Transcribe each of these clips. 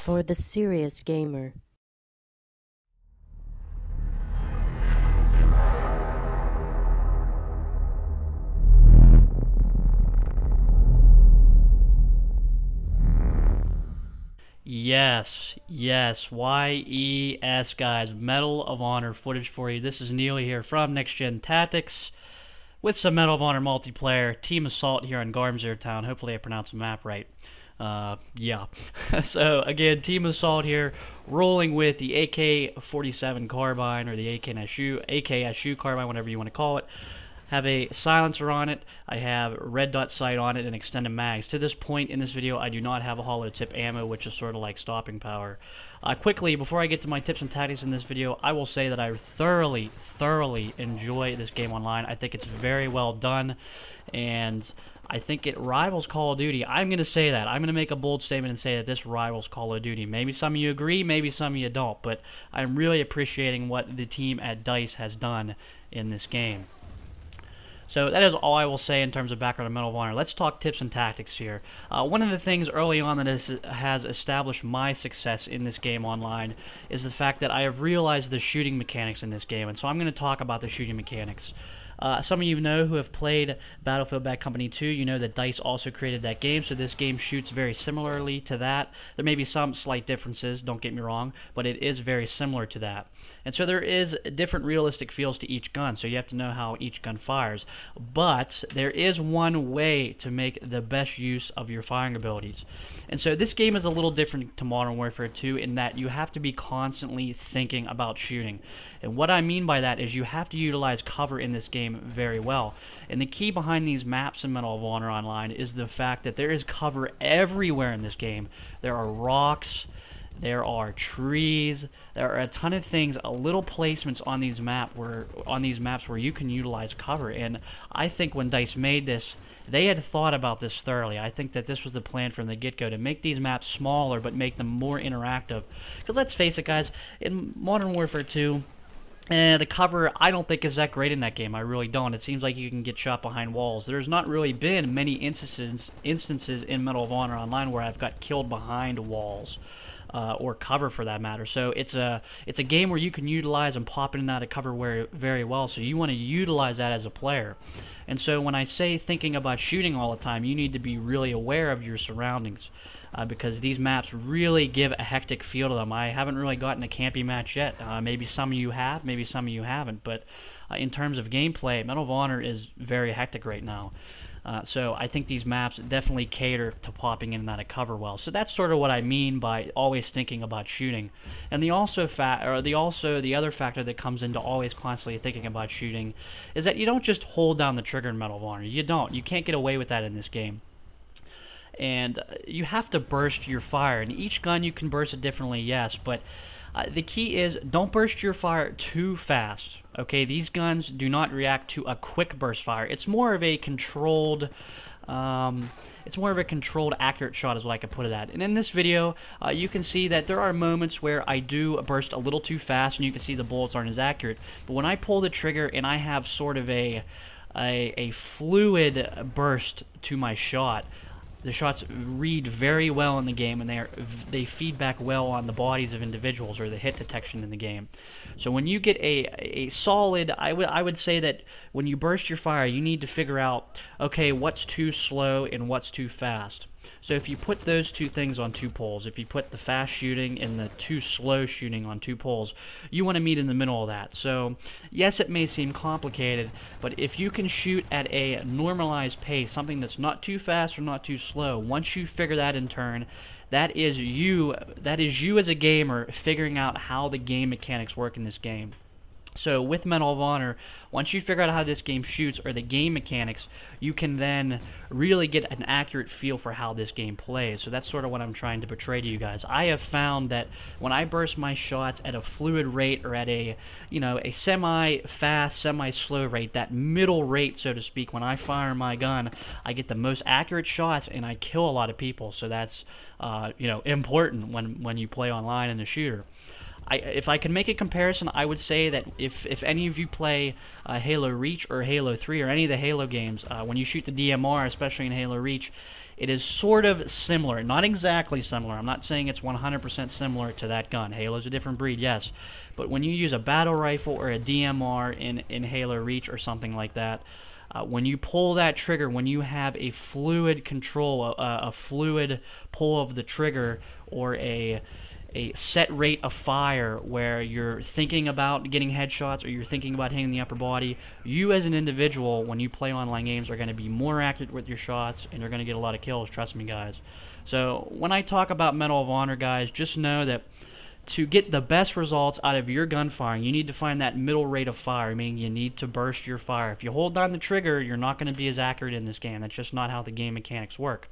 for the serious gamer. Yes, YES guys, Medal of Honor footage for you. This is Neely here from Next Gen Tactics with some Medal of Honor multiplayer, Team Assault here on Garmsir Town. Hopefully I pronounced the map right. Yeah. So again, Team Assault here, rolling with the AK-47 carbine, or the AKSU carbine, whatever you want to call it. Have a silencer on it, I have red dot sight on it, and extended mags. To this point in this video, I do not have a hollow tip ammo, which is sort of like stopping power. Quickly, before I get to my tips and tactics in this video, I will say that I thoroughly enjoy this game online. I think it's very well done, and I think it rivals Call of Duty. I'm going to say that. I'm going to make a bold statement and say that this rivals Call of Duty. Maybe some of you agree, maybe some of you don't, but I'm really appreciating what the team at DICE has done in this game. So that is all I will say in terms of background of Medal of Honor. Let's talk tips and tactics here. One of the things early on that has established my success in this game online is the fact that I have realized the shooting mechanics in this game, and so I'm going to talk about the shooting mechanics. Some of you know who have played Battlefield Bad Company 2, you know that DICE also created that game, so this game shoots very similarly to that. There may be some slight differences, don't get me wrong, but it is very similar to that. And so there is different realistic feels to each gun, so you have to know how each gun fires. But there is one way to make the best use of your firing abilities. And so this game is a little different to Modern Warfare 2 in that you have to be constantly thinking about shooting. And what I mean by that is you have to utilize cover in this game very well. And the key behind these maps in Medal of Honor Online is the fact that there is cover everywhere in this game. There are rocks, there are trees, there are a ton of things, little placements on these maps where you can utilize cover. And I think when DICE made this, they had thought about this thoroughly. I think that this was the plan from the get-go, to make these maps smaller but make them more interactive. Because let's face it, guys, in Modern Warfare 2, the cover, I don't think is that great in that game. I really don't. It seems like you can get shot behind walls. There's not really been many instances in Medal of Honor Online where I've got killed behind walls. Or cover for that matter. So it's a game where you can utilize and pop in and out of cover very well, so you want to utilize that as a player. And so when I say thinking about shooting all the time, you need to be really aware of your surroundings, because these maps really give a hectic feel to them. I haven't really gotten a campy match yet. Maybe some of you have, maybe some of you haven't, but in terms of gameplay, Medal of Honor is very hectic right now. So I think these maps definitely cater to popping in and out of cover well. So that's sort of what I mean by always thinking about shooting. And the other factor that comes into always constantly thinking about shooting is that you don't just hold down the trigger in Medal of Honor. You don't. You can't get away with that in this game. And you have to burst your fire. And each gun you can burst it differently, yes, but the key is don't burst your fire too fast. Okay, these guns do not react to a quick burst fire. It's more of a controlled, accurate shot is what I could put it at. And in this video, you can see that there are moments where I do burst a little too fast, and you can see the bullets aren't as accurate. But when I pull the trigger and I have sort of a fluid burst to my shot, the shots read very well in the game, and they feed back well on the bodies of individuals, or the hit detection in the game. So when you get a solid, I would say that when you burst your fire, you need to figure out, okay, what's too slow and what's too fast. So if you put those two things on two poles, if you put the fast shooting and the too slow shooting on two poles, you want to meet in the middle of that. So yes, it may seem complicated, but if you can shoot at a normalized pace, something that's not too fast or not too slow, once you figure that in turn, that is you as a gamer figuring out how the game mechanics work in this game. So with Medal of Honor, once you figure out how this game shoots, or the game mechanics, you can then really get an accurate feel for how this game plays. So that's sort of what I'm trying to portray to you guys. I have found that when I burst my shots at a fluid rate, or at a semi-fast, semi-slow rate, that middle rate, so to speak, when I fire my gun, I get the most accurate shots and I kill a lot of people. So that's important when you play online in a shooter. If I can make a comparison, I would say that if any of you play Halo Reach or Halo 3 or any of the Halo games, when you shoot the DMR, especially in Halo Reach, it is sort of similar, not exactly similar. I'm not saying it's 100% similar to that gun. Halo's a different breed, yes, but when you use a battle rifle or a DMR in Halo Reach or something like that, when you pull that trigger, when you have a fluid control, a fluid pull of the trigger, or a set rate of fire where you're thinking about getting headshots or you're thinking about hitting the upper body, you as an individual, when you play online games, are going to be more accurate with your shots and you're going to get a lot of kills, trust me guys. So when I talk about Medal of Honor, guys, just know that to get the best results out of your gunfiring, you need to find that middle rate of fire, meaning you need to burst your fire. If you hold down the trigger, you're not going to be as accurate in this game. That's just not how the game mechanics work.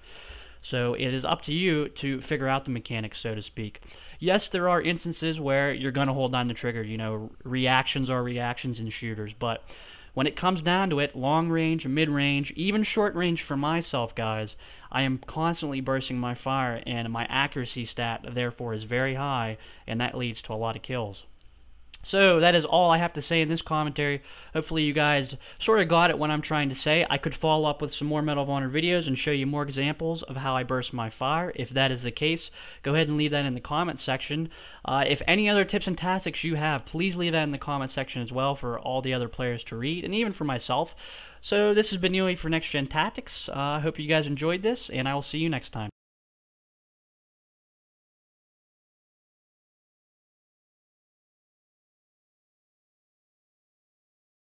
So it is up to you to figure out the mechanics, so to speak. Yes, there are instances where you're going to hold down the trigger. You know, reactions are reactions in shooters. But when it comes down to it, long range, mid range, even short range for myself, guys, I am constantly bursting my fire, and my accuracy stat, therefore, is very high, and that leads to a lot of kills. So that is all I have to say in this commentary. Hopefully you guys sort of got it what I'm trying to say. I could follow up with some more Medal of Honor videos and show you more examples of how I burst my fire. If that is the case, go ahead and leave that in the comment section. If any other tips and tactics you have, please leave that in the comment section as well for all the other players to read, and even for myself. So this has been Neely for Next Gen Tactics. I hope you guys enjoyed this, and I will see you next time.